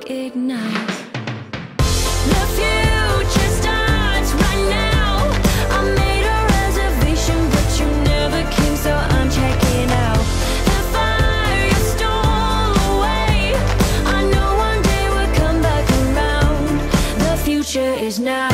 ignite. The future starts right now. I made a reservation, but you never came, so I'm checking out. The fire you stole away. I know one day we'll come back around. The future is now.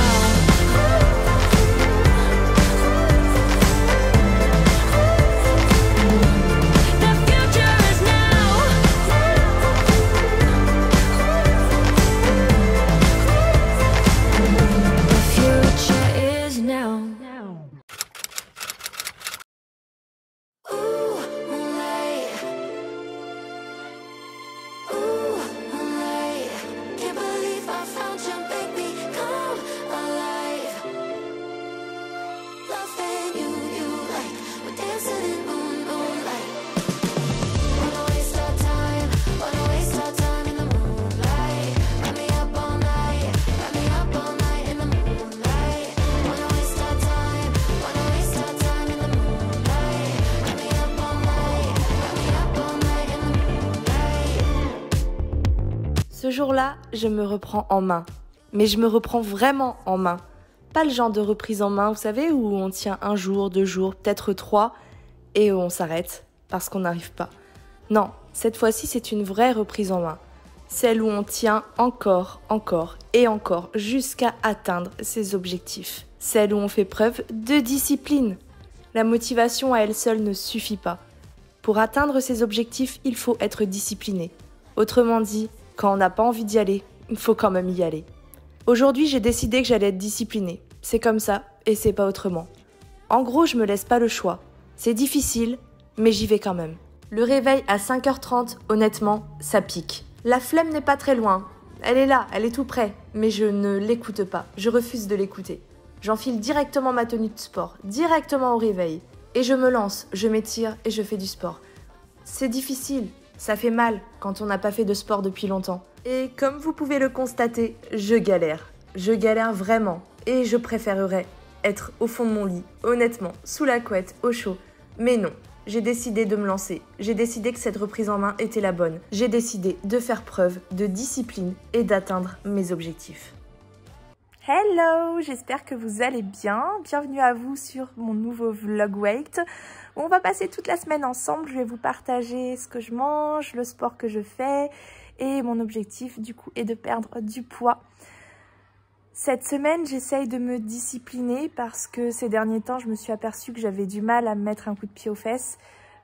Ce jour-là, je me reprends en main. Mais je me reprends vraiment en main. Pas le genre de reprise en main, vous savez, où on tient 1 jour, 2 jours, peut-être 3, et on s'arrête parce qu'on n'arrive pas. Non, cette fois-ci, c'est une vraie reprise en main. Celle où on tient encore et encore jusqu'à atteindre ses objectifs. Celle où on fait preuve de discipline. La motivation à elle seule ne suffit pas. Pour atteindre ses objectifs, il faut être discipliné. Autrement dit, quand on n'a pas envie d'y aller, il faut quand même y aller. Aujourd'hui, j'ai décidé que j'allais être disciplinée. C'est comme ça et c'est pas autrement. En gros, je me laisse pas le choix. C'est difficile, mais j'y vais quand même. Le réveil à 5h30, honnêtement, ça pique. La flemme n'est pas très loin. Elle est là, elle est tout près. Mais je ne l'écoute pas. Je refuse de l'écouter. J'enfile directement ma tenue de sport, directement au réveil. Et je me lance, je m'étire et je fais du sport. C'est difficile. Ça fait mal quand on n'a pas fait de sport depuis longtemps. Et comme vous pouvez le constater, je galère. Je galère vraiment. Et je préférerais être au fond de mon lit, honnêtement, sous la couette, au chaud. Mais non, j'ai décidé de me lancer. J'ai décidé que cette reprise en main était la bonne. J'ai décidé de faire preuve de discipline et d'atteindre mes objectifs. Hello, j'espère que vous allez bien. Bienvenue à vous sur mon nouveau vlog Weight. On va passer toute la semaine ensemble. Je vais vous partager ce que je mange, le sport que je fais et mon objectif du coup est de perdre du poids. Cette semaine, j'essaye de me discipliner parce que ces derniers temps, je me suis aperçue que j'avais du mal à me mettre un coup de pied aux fesses.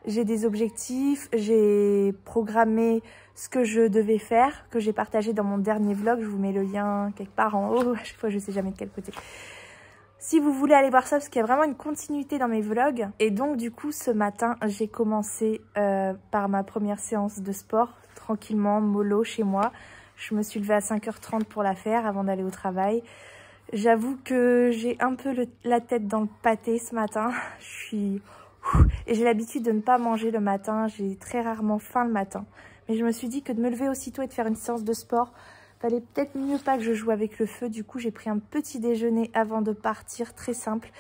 J'ai des objectifs, j'ai programmé ce que je devais faire, que j'ai partagé dans mon dernier vlog. Je vous mets le lien quelque part en haut, à chaque fois je ne sais jamais de quel côté. Si vous voulez aller voir ça, parce qu'il y a vraiment une continuité dans mes vlogs. Et donc du coup, ce matin, j'ai commencé par ma première séance de sport, tranquillement, mollo chez moi. Je me suis levée à 5h30 pour la faire avant d'aller au travail. J'avoue que j'ai un peu la tête dans le pâté ce matin. Et j'ai l'habitude de ne pas manger le matin. J'ai très rarement faim le matin. Mais je me suis dit que de me lever aussitôt et de faire une séance de sport, fallait peut-être mieux pas que je joue avec le feu. Du coup, j'ai pris un petit déjeuner avant de partir, très simple.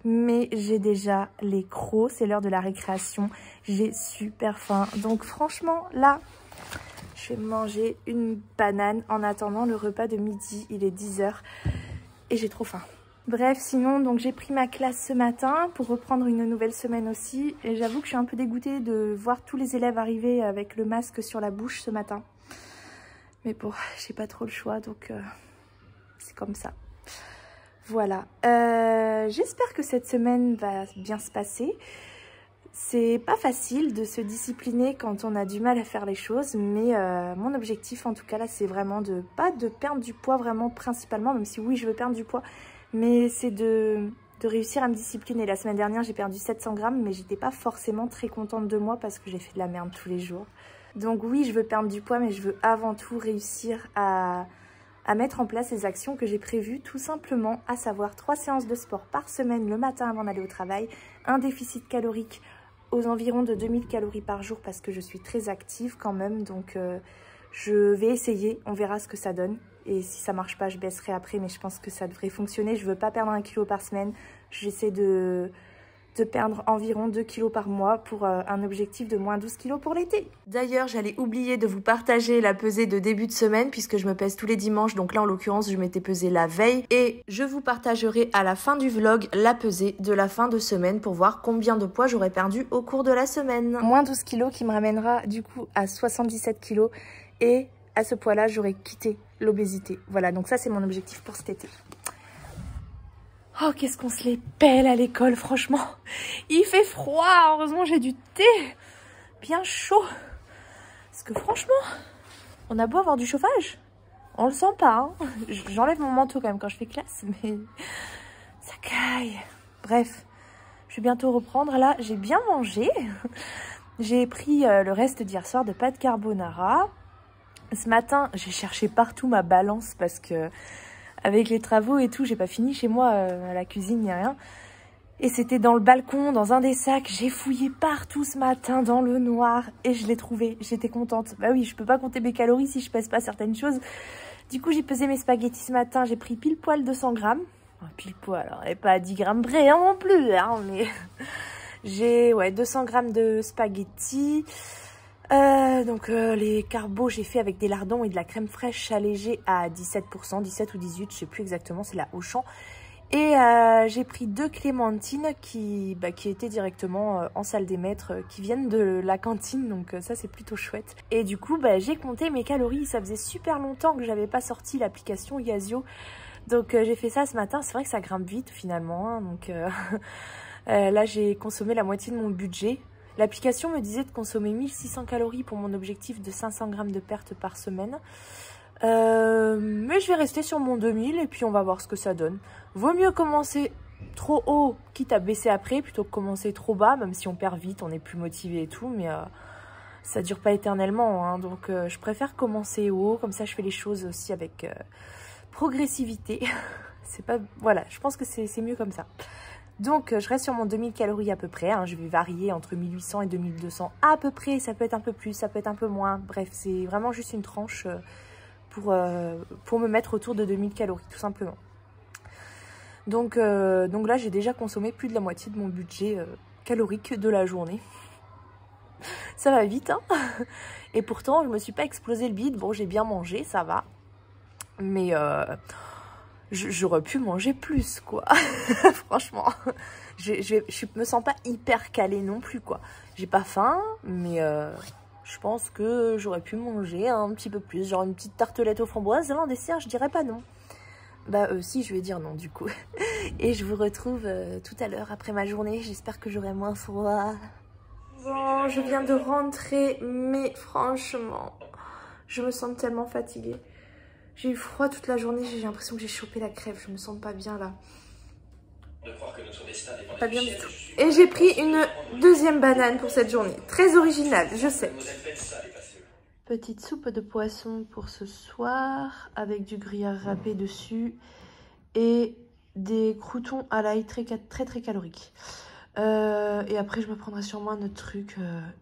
Mais j'ai déjà les crocs, c'est l'heure de la récréation. J'ai super faim. Donc franchement, là, je vais manger une banane en attendant le repas de midi. Il est 10h et j'ai trop faim. Bref, sinon, donc j'ai pris ma classe ce matin pour reprendre une nouvelle semaine aussi. Et j'avoue que je suis un peu dégoûtée de voir tous les élèves arriver avec le masque sur la bouche ce matin. Mais bon, j'ai pas trop le choix, donc c'est comme ça. Voilà. J'espère que cette semaine va bien se passer. C'est pas facile de se discipliner quand on a du mal à faire les choses, mais mon objectif en tout cas là, c'est vraiment pas de perdre du poids vraiment principalement, même si oui, je veux perdre du poids, mais c'est de réussir à me discipliner. La semaine dernière, j'ai perdu 700 grammes, mais j'étais pas forcément très contente de moi parce que j'ai fait de la merde tous les jours. Donc oui, je veux perdre du poids, mais je veux avant tout réussir à mettre en place les actions que j'ai prévues, tout simplement, à savoir 3 séances de sport par semaine le matin avant d'aller au travail, un déficit calorique aux environs de 2000 calories par jour parce que je suis très active quand même, donc je vais essayer, on verra ce que ça donne. Et si ça marche pas, je baisserai après, mais je pense que ça devrait fonctionner. Je veux pas perdre 1 kilo par semaine, j'essaie de de perdre environ 2 kilos par mois pour un objectif de moins 12 kilos pour l'été. D'ailleurs, j'allais oublier de vous partager la pesée de début de semaine puisque je me pèse tous les dimanches. Donc là, en l'occurrence, je m'étais pesée la veille. Et je vous partagerai à la fin du vlog la pesée de la fin de semaine pour voir combien de poids j'aurais perdu au cours de la semaine. Moins 12 kilos qui me ramènera du coup à 77 kilos. Et à ce poids-là, j'aurais quitté l'obésité. Voilà, donc ça, c'est mon objectif pour cet été. Oh, qu'est-ce qu'on se les pèle à l'école, franchement. Il fait froid, heureusement j'ai du thé bien chaud. Parce que franchement, on a beau avoir du chauffage, on le sent pas. Hein. J'enlève mon manteau quand même quand je fais classe, mais ça caille. Bref, je vais bientôt reprendre. Là, j'ai bien mangé. J'ai pris le reste d'hier soir de pâtes carbonara. Ce matin, j'ai cherché partout ma balance parce que... avec les travaux et tout, j'ai pas fini chez moi à la cuisine, ni rien. Et c'était dans le balcon, dans un des sacs. J'ai fouillé partout ce matin dans le noir et je l'ai trouvé. J'étais contente. Bah oui, je peux pas compter mes calories si je pèse pas certaines choses. Du coup, j'ai pesé mes spaghettis ce matin. J'ai pris pile poil 200 grammes. Enfin, pile poil, alors, et pas à 10 grammes près hein, non plus. Hein, mais j'ai 200 grammes de spaghettis. Donc les carbos j'ai fait avec des lardons et de la crème fraîche allégée à 17%, 17 ou 18, je sais plus exactement, c'est la Auchan. Et j'ai pris 2 clémentines qui étaient directement en salle des maîtres, qui viennent de la cantine, donc ça c'est plutôt chouette. Et du coup j'ai compté mes calories, ça faisait super longtemps que j'avais pas sorti l'application Yazio, donc j'ai fait ça ce matin. C'est vrai que ça grimpe vite finalement, hein, donc là j'ai consommé la moitié de mon budget. L'application me disait de consommer 1600 calories pour mon objectif de 500 grammes de perte par semaine. Mais je vais rester sur mon 2000 et puis on va voir ce que ça donne. Vaut mieux commencer trop haut, quitte à baisser après, plutôt que commencer trop bas, même si on perd vite, on est plus motivé et tout. Mais ça dure pas éternellement, hein, donc je préfère commencer haut, comme ça je fais les choses aussi avec progressivité. C'est pas, voilà, je pense que c'est mieux comme ça. Donc je reste sur mon 2000 calories à peu près, hein. Je vais varier entre 1800 et 2200 à peu près, ça peut être un peu plus, ça peut être un peu moins. Bref, c'est vraiment juste une tranche pour me mettre autour de 2000 calories tout simplement. Donc là j'ai déjà consommé plus de la moitié de mon budget calorique de la journée. Ça va vite hein. Et pourtant je me suis pas explosé le bide, bon j'ai bien mangé, ça va. Mais... j'aurais pu manger plus, quoi. Franchement, je me sens pas hyper calée non plus, quoi. J'ai pas faim, mais je pense que j'aurais pu manger un petit peu plus. Genre une petite tartelette aux framboises, là en dessert, je dirais pas non. Bah si, je vais dire non du coup. Et je vous retrouve tout à l'heure après ma journée. J'espère que j'aurai moins froid. Bon, je viens de rentrer, mais franchement, je me sens tellement fatiguée. J'ai eu froid toute la journée, j'ai l'impression que j'ai chopé la crève, je me sens pas bien là. Pas bien du tout. Et j'ai pris une deuxième banane pour cette journée. Très originale, je sais. Petite soupe de poisson pour ce soir, avec du gruyère râpé dessus et des croûtons à l'ail très caloriques. Et après je me prendrai sûrement un autre truc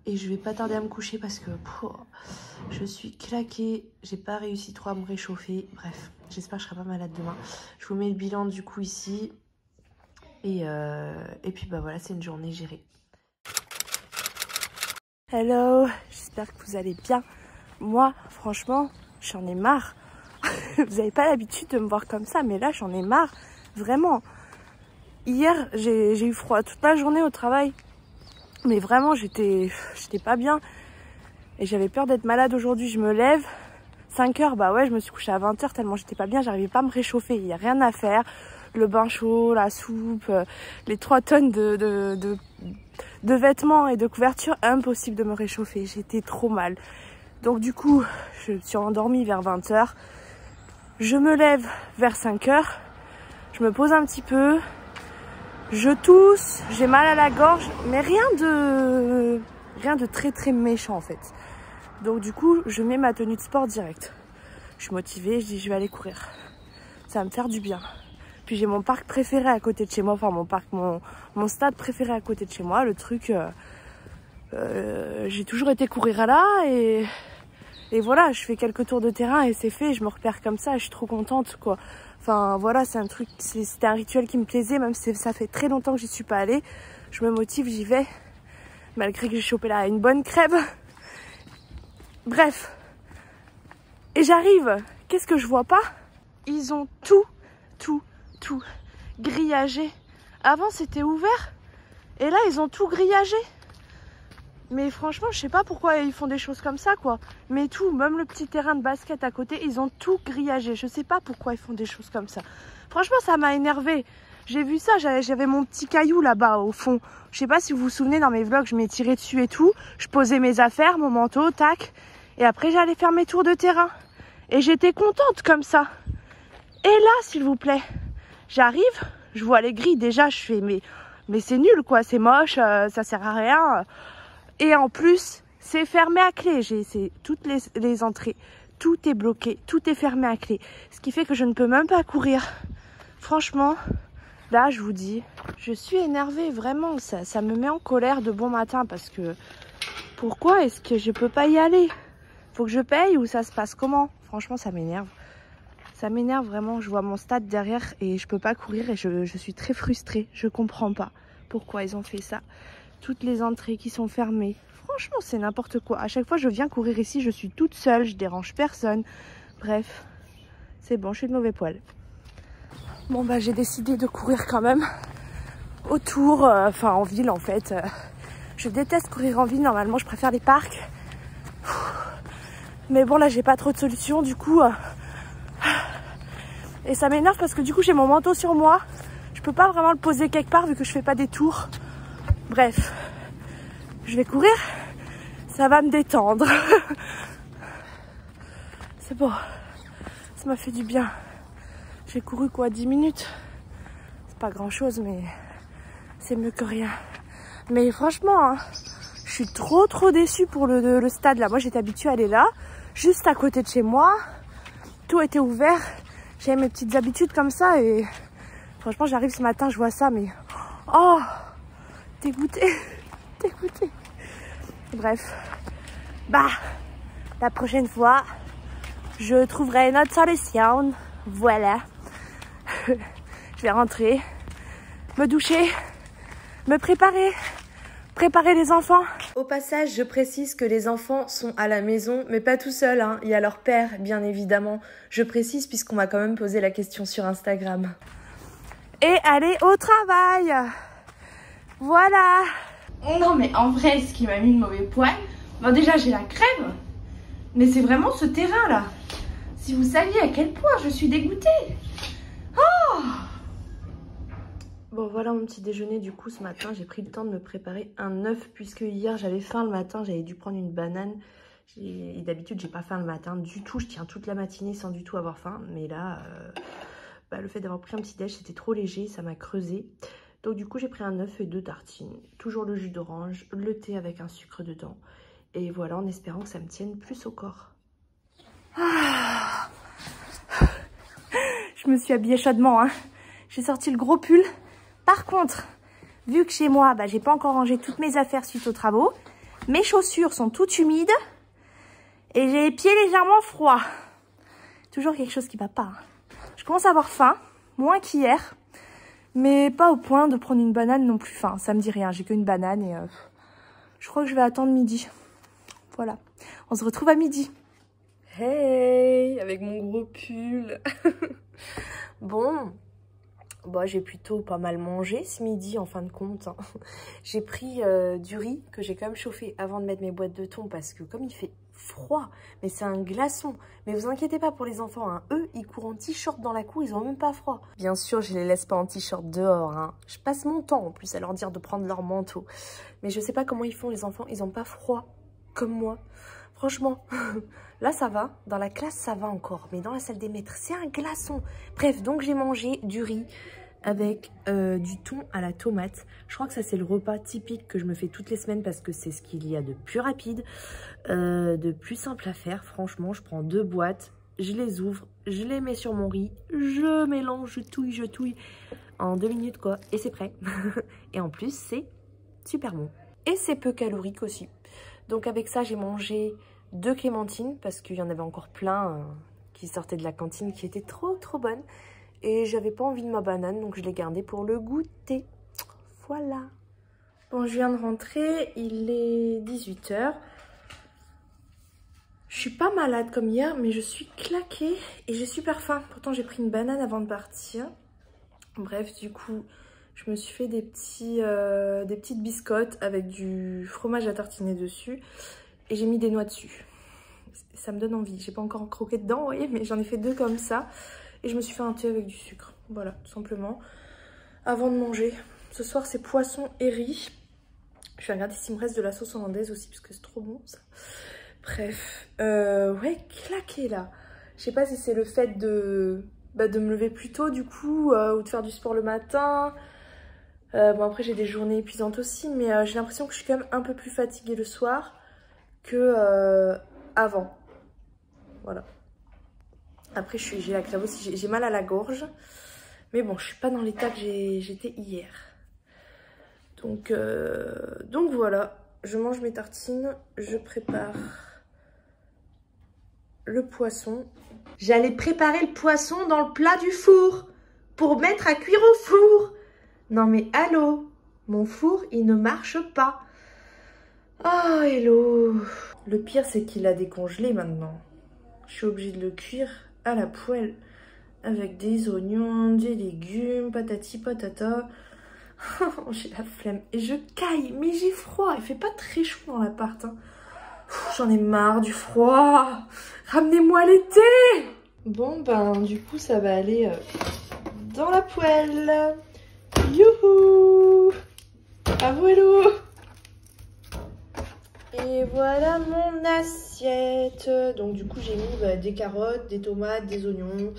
et je vais pas tarder à me coucher parce que je suis claquée, j'ai pas réussi trop à me réchauffer. Bref, j'espère que je serai pas malade demain. Je vous mets le bilan du coup ici et puis bah voilà, c'est une journée gérée. Hello, j'espère que vous allez bien. Moi franchement j'en ai marre. Vous avez pas l'habitude de me voir comme ça, mais là j'en ai marre vraiment. Hier, j'ai eu froid toute la journée au travail. Mais vraiment, j'étais pas bien. Et j'avais peur d'être malade aujourd'hui. Je me lève. 5 h, bah ouais, je me suis couchée à 20 h tellement j'étais pas bien. J'arrivais pas à me réchauffer. Il n'y a rien à faire. Le bain chaud, la soupe, les 3 tonnes de vêtements et de couvertures. Impossible de me réchauffer. J'étais trop mal. Donc du coup, je me suis endormie vers 20 h. Je me lève vers 5 h. Je me pose un petit peu. Je tousse, j'ai mal à la gorge, mais rien de très méchant en fait. Donc du coup, je mets ma tenue de sport direct. Je suis motivée, je dis je vais aller courir. Ça va me faire du bien. Puis j'ai mon parc préféré à côté de chez moi, enfin mon stade préféré à côté de chez moi. Le truc, j'ai toujours été courir là et voilà, je fais quelques tours de terrain et c'est fait. Je me repère comme ça, je suis trop contente quoi. Enfin voilà, c'est un truc, c'était un rituel qui me plaisait, même si ça fait très longtemps que j'y suis pas allée. je me motive, j'y vais. Malgré que j'ai chopé là une bonne crève. Bref. Et j'arrive. Qu'est-ce que je vois pas? Ils ont tout grillagé. Avant c'était ouvert. Et là ils ont tout grillagé. Mais franchement je sais pas pourquoi ils font des choses comme ça quoi. Mais tout, même le petit terrain de basket à côté, ils ont tout grillagé. Je sais pas pourquoi ils font des choses comme ça. Franchement ça m'a énervé. J'ai vu ça, j'avais mon petit caillou là-bas au fond. Je sais pas si vous vous souvenez, dans mes vlogs, je m'ai tiré dessus et tout. Je posais mes affaires, mon manteau, tac. Et après, j'allais faire mes tours de terrain. Et j'étais contente comme ça. Et là, s'il vous plaît, j'arrive, je vois les grilles. Déjà, je fais, mais c'est nul quoi, c'est moche, ça sert à rien. Et en plus, c'est fermé à clé. C'est toutes les entrées. Tout est bloqué, tout est fermé à clé. Ce qui fait que je ne peux même pas courir. Franchement... Là, je vous dis, je suis énervée, vraiment, ça me met en colère de bon matin parce que pourquoi est-ce que je peux pas y aller? Faut que je paye ou ça se passe comment? Franchement, ça m'énerve. Ça m'énerve vraiment, je vois mon stade derrière et je peux pas courir et je suis très frustrée. Je comprends pas pourquoi ils ont fait ça. Toutes les entrées qui sont fermées. Franchement, c'est n'importe quoi. À chaque fois, je viens courir ici, je suis toute seule, je dérange personne. Bref, c'est bon, je suis de mauvais poil. Bon bah j'ai décidé de courir quand même autour, enfin en ville en fait. Je déteste courir en ville, normalement je préfère les parcs. Mais bon là j'ai pas trop de solutions du coup. Et ça m'énerve parce que du coup j'ai mon manteau sur moi. Je peux pas vraiment le poser quelque part vu que je fais pas des tours. Bref, je vais courir, ça va me détendre. C'est bon, ça m'a fait du bien. J'ai couru quoi, 10 minutes? C'est pas grand chose, mais c'est mieux que rien. Mais franchement, hein, je suis trop déçue pour le stade là. Moi j'étais habituée à aller là, juste à côté de chez moi. Tout était ouvert. J'avais mes petites habitudes comme ça et franchement j'arrive ce matin, je vois ça, mais oh, dégoûtée, dégoûtée. Bref, bah la prochaine fois, je trouverai une autre solution. Voilà. Je vais rentrer, me doucher, me préparer les enfants. Au passage, je précise que les enfants sont à la maison, mais pas tout seuls, hein. Il y a leur père, bien évidemment. Je précise puisqu'on m'a quand même posé la question sur Instagram. Et aller au travail. Voilà. Non mais en vrai, ce qui m'a mis de mauvais poil, bon déjà j'ai la crève, mais c'est vraiment ce terrain là. Si vous saviez à quel point je suis dégoûtée. Oh! Bon voilà mon petit déjeuner. Du coup ce matin j'ai pris le temps de me préparer un œuf puisque hier j'avais faim le matin, j'avais dû prendre une banane. Et d'habitude j'ai pas faim le matin du tout, je tiens toute la matinée sans du tout avoir faim. Mais là le fait d'avoir pris un petit déj c'était trop léger, ça m'a creusé. Donc du coup j'ai pris un œuf et 2 tartines, toujours le jus d'orange, le thé avec un sucre dedans. Et voilà, en espérant que ça me tienne plus au corps. Ah, je me suis habillée chaudement, hein. J'ai sorti le gros pull. Par contre, vu que chez moi, j'ai pas encore rangé toutes mes affaires suite aux travaux, mes chaussures sont toutes humides et j'ai les pieds légèrement froids. Toujours quelque chose qui va pas. Je commence à avoir faim, moins qu'hier, mais pas au point de prendre une banane non plus. Enfin, ça me dit rien, j'ai qu'une banane et je crois que je vais attendre midi. Voilà, on se retrouve à midi. Hey, avec mon gros pull. Bon, j'ai plutôt pas mal mangé ce midi en fin de compte. Hein. J'ai pris du riz que j'ai quand même chauffé avant de mettre mes boîtes de thon parce que comme il fait froid, mais c'est un glaçon. Mais vous inquiétez pas pour les enfants, hein. Eux, ils courent en t-shirt dans la cour, ils ont même pas froid. Bien sûr, je les laisse pas en t-shirt dehors. Hein. Je passe mon temps en plus à leur dire de prendre leur manteau. Mais je sais pas comment ils font les enfants, ils ont pas froid comme moi. Franchement, là ça va, dans la classe ça va encore, mais dans la salle des maîtres c'est un glaçon. Bref, donc j'ai mangé du riz avec du thon à la tomate. Je crois que ça c'est le repas typique que je me fais toutes les semaines parce que c'est ce qu'il y a de plus rapide, de plus simple à faire. Franchement, je prends 2 boîtes, je les ouvre, je les mets sur mon riz, je mélange, je touille en 2 minutes quoi, et c'est prêt. Et en plus c'est super bon. Et c'est peu calorique aussi. Donc avec ça j'ai mangé 2 clémentines parce qu'il y en avait encore plein qui sortaient de la cantine qui étaient trop bonnes. Et j'avais pas envie de ma banane donc je l'ai gardée pour le goûter. Voilà. Bon, je viens de rentrer, il est 18 h. Je suis pas malade comme hier, mais je suis claquée et j'ai super faim. Pourtant, j'ai pris une banane avant de partir. Bref, du coup, je me suis fait des petites biscottes avec du fromage à tartiner dessus. Et j'ai mis des noix dessus. Ça me donne envie. J'ai pas encore croqué dedans, vous voyez, mais j'en ai fait 2 comme ça. Et je me suis fait un thé avec du sucre. Voilà, tout simplement. Avant de manger. Ce soir, c'est poisson et riz. Je vais regarder s'il me reste de la sauce hollandaise aussi, parce que c'est trop bon, ça. Bref. Ouais, claqué, là. Je sais pas si c'est le fait de me lever plus tôt, du coup, ou de faire du sport le matin. Bon, après, j'ai des journées épuisantes aussi, mais j'ai l'impression que je suis quand même un peu plus fatiguée le soir que avant. Voilà. Après, j'ai la crève aussi, j'ai mal à la gorge. Mais bon, je suis pas dans l'état que j'étais hier. Donc voilà, je mange mes tartines, je prépare le poisson. J'allais préparer le poisson dans le plat du four pour mettre à cuire au four. Non mais allô, mon four, il ne marche pas. Oh, hello. Le pire, c'est qu'il a décongelé maintenant. Je suis obligée de le cuire à la poêle avec des oignons, des légumes, patati patata. J'ai la flemme et je caille, mais j'ai froid. Il fait pas très chaud dans l'appart. Hein. J'en ai marre du froid. Ramenez-moi l'été. Bon, ben, du coup, ça va aller dans la poêle. Youhou! À vous, hello! Et voilà mon assiette. Donc, du coup, j'ai mis des carottes, des tomates, des oignons,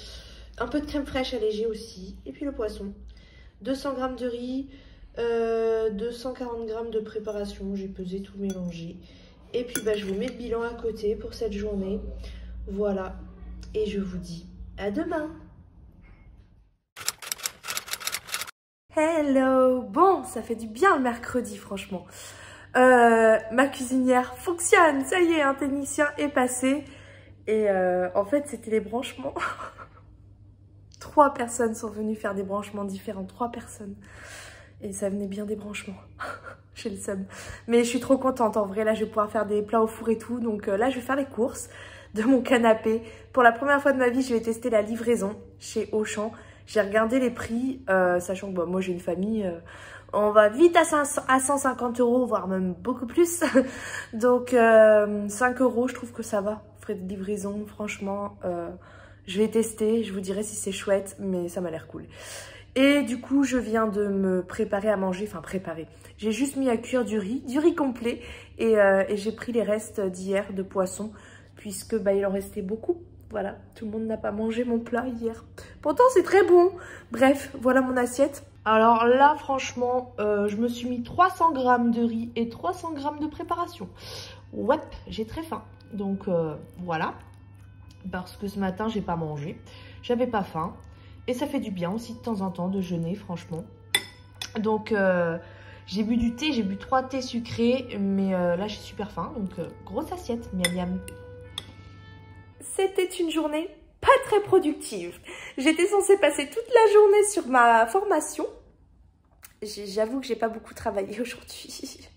un peu de crème fraîche allégée aussi. Et puis le poisson. 200 g de riz, 240 g de préparation. J'ai pesé tout mélangé. Et puis, je vous mets le bilan à côté pour cette journée. Voilà. Et je vous dis à demain. Hello! Bon, ça fait du bien le mercredi, franchement. Ma cuisinière fonctionne. Ça y est, un technicien est passé. Et en fait, c'était les branchements. 3 personnes sont venues faire des branchements différents. 3 personnes. Et ça venait bien des branchements. J'ai le seum. Mais je suis trop contente. En vrai, là, je vais pouvoir faire des plats au four et tout. Donc là, je vais faire les courses de mon canapé. Pour la première fois de ma vie, je vais tester la livraison chez Auchan. J'ai regardé les prix, sachant que moi, j'ai une famille. On va vite à 150 €, voire même beaucoup plus. Donc, 5 €, je trouve que ça va. Frais de livraison, franchement... je vais tester, je vous dirai si c'est chouette, mais ça m'a l'air cool. Et du coup, je viens de me préparer à manger, enfin préparer. J'ai juste mis à cuire du riz complet. Et j'ai pris les restes d'hier de poisson, puisque il en restait beaucoup. Voilà, tout le monde n'a pas mangé mon plat hier. Pourtant, c'est très bon. Bref, voilà mon assiette. Alors là, franchement, je me suis mis 300 g de riz et 300 g de préparation. Ouais, j'ai très faim. Donc voilà. Parce que ce matin, j'ai pas mangé. J'avais pas faim. Et ça fait du bien aussi de temps en temps de jeûner, franchement. Donc, j'ai bu du thé. J'ai bu 3 thés sucrés. Mais là, j'ai super faim. Donc, grosse assiette. Miam miam. C'était une journée pas très productive. J'étais censée passer toute la journée sur ma formation. J'avoue que j'ai pas beaucoup travaillé aujourd'hui.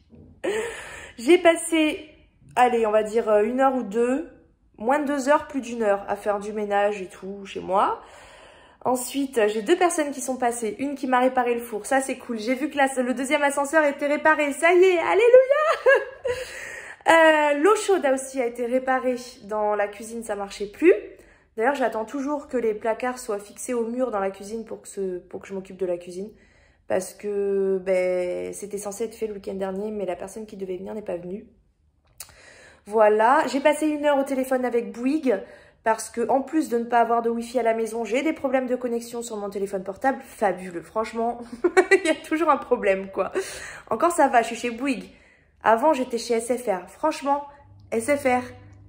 J'ai passé, allez, on va dire 1 heure ou 2... moins de 2 heures, plus d'1 heure à faire du ménage et tout chez moi. Ensuite, j'ai 2 personnes qui sont passées. Une qui m'a réparé le four, ça c'est cool. J'ai vu que le 2e ascenseur était réparé, ça y est, alléluia. L'eau chaude aussi a été réparée dans la cuisine, ça marchait plus. D'ailleurs, j'attends toujours que les placards soient fixés au mur dans la cuisine pour que je m'occupe de la cuisine. Parce que c'était censé être fait le week-end dernier, mais la personne qui devait venir n'est pas venue. Voilà, j'ai passé 1 heure au téléphone avec Bouygues parce que en plus de ne pas avoir de wifi à la maison, j'ai des problèmes de connexion sur mon téléphone portable. Fabuleux, franchement, il y a toujours un problème quoi. Encore ça va, je suis chez Bouygues. Avant, j'étais chez SFR. Franchement, SFR,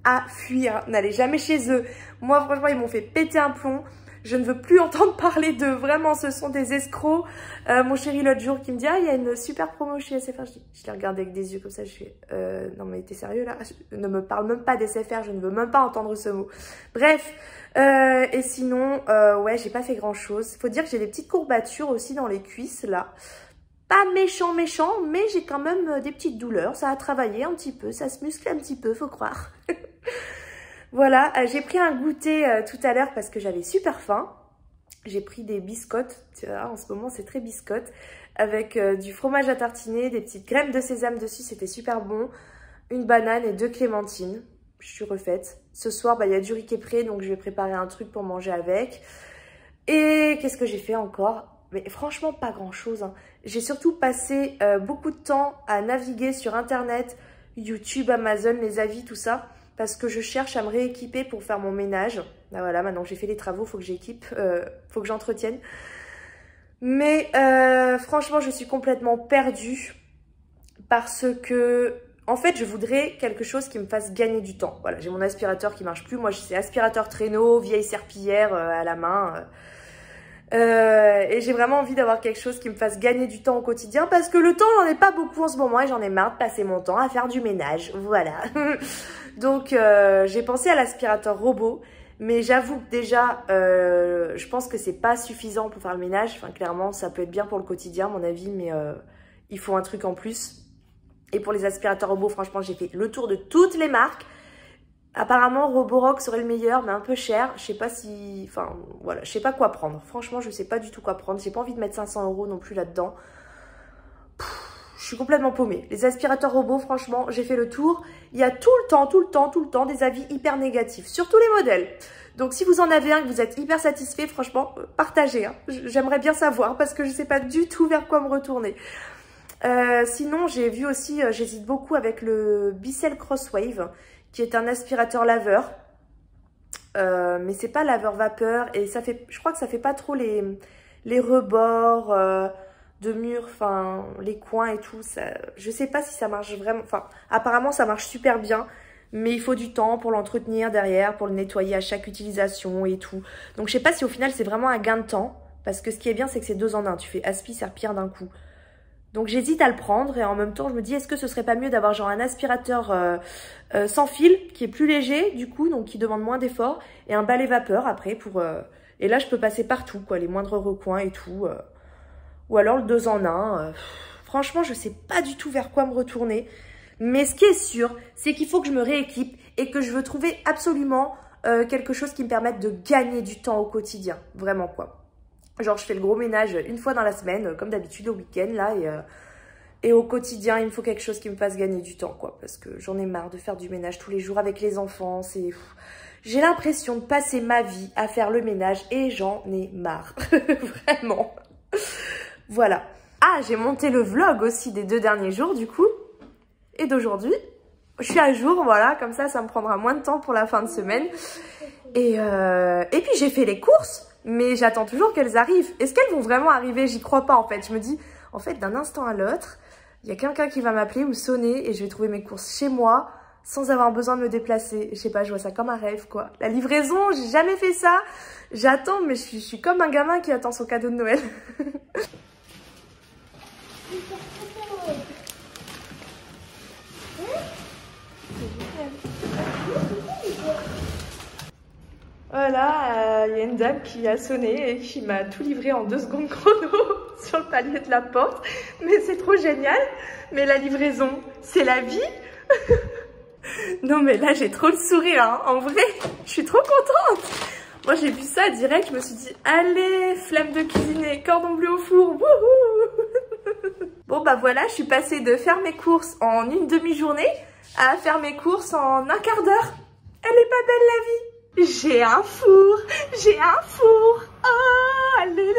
à fuir. N'allez jamais chez eux. Moi, franchement, ils m'ont fait péter un plomb. Je ne veux plus entendre parler d'eux. Vraiment, ce sont des escrocs. Mon chéri, l'autre jour, qui me dit « Ah, il y a une super promo chez SFR. » Je l'ai regardé avec des yeux comme ça. Je fais « Non, mais t'es sérieux, là? Ne me parle même pas d'SFR. Je ne veux même pas entendre ce mot. » Bref. Et sinon, ouais, j'ai pas fait grand-chose. Faut dire que j'ai des petites courbatures aussi dans les cuisses, là. pas méchant, mais j'ai quand même des petites douleurs. Ça a travaillé un petit peu, ça se muscle un petit peu, faut croire. Voilà, j'ai pris un goûter tout à l'heure parce que j'avais super faim. J'ai pris des biscottes, tu vois, en ce moment c'est très biscotte, avec du fromage à tartiner, des petites crèmes de sésame dessus, c'était super bon. Une banane et 2 clémentines, je suis refaite. Ce soir, il y a du riz qui est prêt, donc je vais préparer un truc pour manger avec. Et qu'est-ce que j'ai fait encore? Mais franchement, pas grand-chose, hein. J'ai surtout passé beaucoup de temps à naviguer sur Internet, YouTube, Amazon, les avis, tout ça, parce que je cherche à me rééquiper pour faire mon ménage. Là, voilà, maintenant que j'ai fait les travaux, il faut que j'équipe, faut que j'entretienne. Mais franchement, je suis complètement perdue parce que, en fait, je voudrais quelque chose qui me fasse gagner du temps. Voilà, j'ai mon aspirateur qui marche plus. Moi, c'est aspirateur traîneau, vieille serpillière à la main. Et j'ai vraiment envie d'avoir quelque chose qui me fasse gagner du temps au quotidien parce que le temps, j'en ai pas beaucoup en ce moment et j'en ai marre de passer mon temps à faire du ménage. Voilà. Donc, j'ai pensé à l'aspirateur robot. Mais j'avoue que déjà, je pense que c'est pas suffisant pour faire le ménage. Enfin, clairement, ça peut être bien pour le quotidien, à mon avis, mais il faut un truc en plus. Et pour les aspirateurs robots, franchement, j'ai fait le tour de toutes les marques. Apparemment, Roborock serait le meilleur, mais un peu cher. Je sais pas si... Enfin, voilà, je sais pas quoi prendre. Franchement, je sais pas du tout quoi prendre. J'ai pas envie de mettre 500 € non plus là-dedans. Je suis complètement paumée. Les aspirateurs robots, franchement, j'ai fait le tour. Il y a tout le temps des avis hyper négatifs sur tous les modèles. Donc, si vous en avez un que vous êtes hyper satisfait, franchement, partagez. Hein. J'aimerais bien savoir parce que je sais pas du tout vers quoi me retourner. Sinon, j'ai vu aussi, j'hésite beaucoup avec le Bissell Crosswave, qui est un aspirateur laveur. Mais c'est pas laveur vapeur et ça fait, je crois que ça fait pas trop les rebords de murs, enfin les coins et tout. Ça, je sais pas si ça marche vraiment, enfin apparemment ça marche super bien, mais il faut du temps pour l'entretenir derrière, pour le nettoyer à chaque utilisation et tout. Donc je sais pas si au final c'est vraiment un gain de temps, parce que ce qui est bien c'est que c'est 2 en 1, tu fais aspi, serpillère d'un coup. Donc j'hésite à le prendre et en même temps je me dis est-ce que ce serait pas mieux d'avoir genre un aspirateur sans fil qui est plus léger du coup, donc qui demande moins d'efforts, et un balai vapeur après pour... et là je peux passer partout quoi, les moindres recoins et tout. Ou alors le 2 en 1. Franchement je sais pas du tout vers quoi me retourner. Mais ce qui est sûr c'est qu'il faut que je me rééquipe et que je veux trouver absolument quelque chose qui me permette de gagner du temps au quotidien. Vraiment quoi. Genre, je fais le gros ménage une fois dans la semaine, comme d'habitude au week-end, là. Et au quotidien, il me faut quelque chose qui me fasse gagner du temps, quoi. Parce que j'en ai marre de faire du ménage tous les jours avec les enfants. J'ai l'impression de passer ma vie à faire le ménage et j'en ai marre. Vraiment. Voilà. Ah, j'ai monté le vlog aussi des 2 derniers jours, du coup. Et d'aujourd'hui. Je suis à jour, voilà. Comme ça me prendra moins de temps pour la fin de semaine. Et puis, j'ai fait les courses. Mais j'attends toujours qu'elles arrivent. Est-ce qu'elles vont vraiment arriver? J'y crois pas en fait. Je me dis, en fait, d'un instant à l'autre, il y a quelqu'un qui va m'appeler ou sonner et je vais trouver mes courses chez moi sans avoir besoin de me déplacer. Je sais pas, je vois ça comme un rêve quoi. La livraison, j'ai jamais fait ça. J'attends, mais je suis comme un gamin qui attend son cadeau de Noël. Voilà, il y a une dame qui a sonné et qui m'a tout livré en 2 secondes chrono sur le palier de la porte. Mais c'est trop génial. Mais la livraison, c'est la vie. Non mais là, j'ai trop le sourire. Hein. En vrai, je suis trop contente. Moi, j'ai vu ça direct. Je me suis dit, allez, flemme de cuisiner, cordon bleu au four. Wouhou. Bon, bah voilà, je suis passée de faire mes courses en une demi-journée à faire mes courses en un quart d'heure. Elle est pas belle la vie. J'ai un four, j'ai un four, oh, alléluia.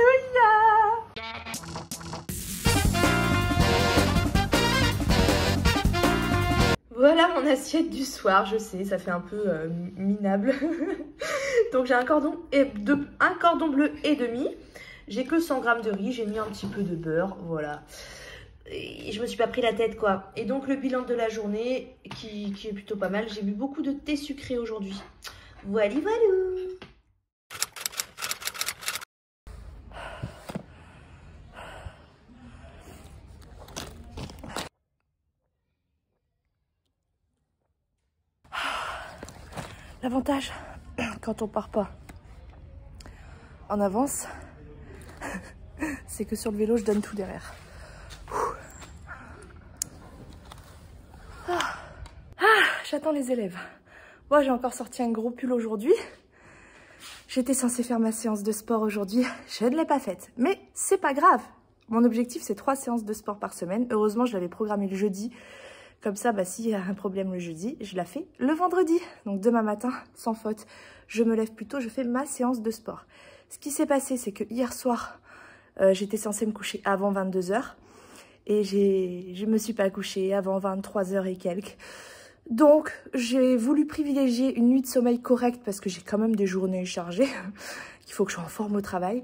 Voilà mon assiette du soir, je sais, ça fait un peu minable. Donc j'ai un cordon bleu et demi, j'ai que 100 g de riz, j'ai mis un petit peu de beurre, voilà. Et je me suis pas pris la tête quoi. Et donc le bilan de la journée qui est plutôt pas mal, j'ai bu beaucoup de thé sucré aujourd'hui. Voilà, voilà. L'avantage, quand on part pas en avance, c'est que sur le vélo, je donne tout derrière. j'attends les élèves. Moi, j'ai encore sorti un gros pull aujourd'hui. J'étais censée faire ma séance de sport aujourd'hui. Je ne l'ai pas faite. Mais c'est pas grave. Mon objectif, c'est 3 séances de sport par semaine. Heureusement, je l'avais programmé le jeudi. Comme ça, bah, s'il y a un problème le jeudi, je la fais le vendredi. Donc demain matin, sans faute, je me lève plus tôt, je fais ma séance de sport. Ce qui s'est passé, c'est que hier soir, j'étais censée me coucher avant 22 h. Et je me suis pas couchée avant 23 h et quelques. Donc, j'ai voulu privilégier une nuit de sommeil correcte parce que j'ai quand même des journées chargées. Il faut que je sois en forme au travail.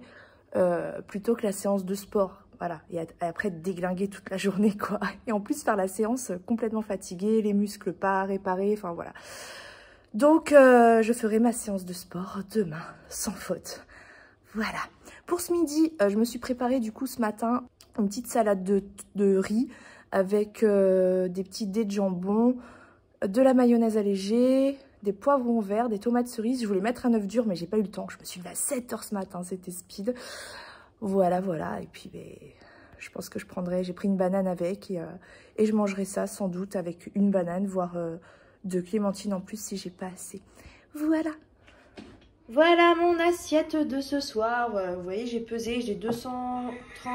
Plutôt que la séance de sport. Voilà. Et après, déglinguer toute la journée, quoi. Et en plus, faire la séance complètement fatiguée, les muscles pas réparés. Enfin, voilà. Donc, je ferai ma séance de sport demain, sans faute. Voilà. Pour ce midi, je me suis préparée, du coup, ce matin, une petite salade de riz avec des petits dés de jambon, de la mayonnaise allégée, des poivrons verts, des tomates cerises. Je voulais mettre un œuf dur, mais j'ai pas eu le temps. Je me suis levée à 7 h ce matin, c'était speed. Voilà, voilà. Et puis, je pense que j'ai pris une banane avec et je mangerai ça sans doute avec une banane, voire 2 clémentines en plus si j'ai pas assez. Voilà. Voilà mon assiette de ce soir. Vous voyez, j'ai pesé, j'ai 230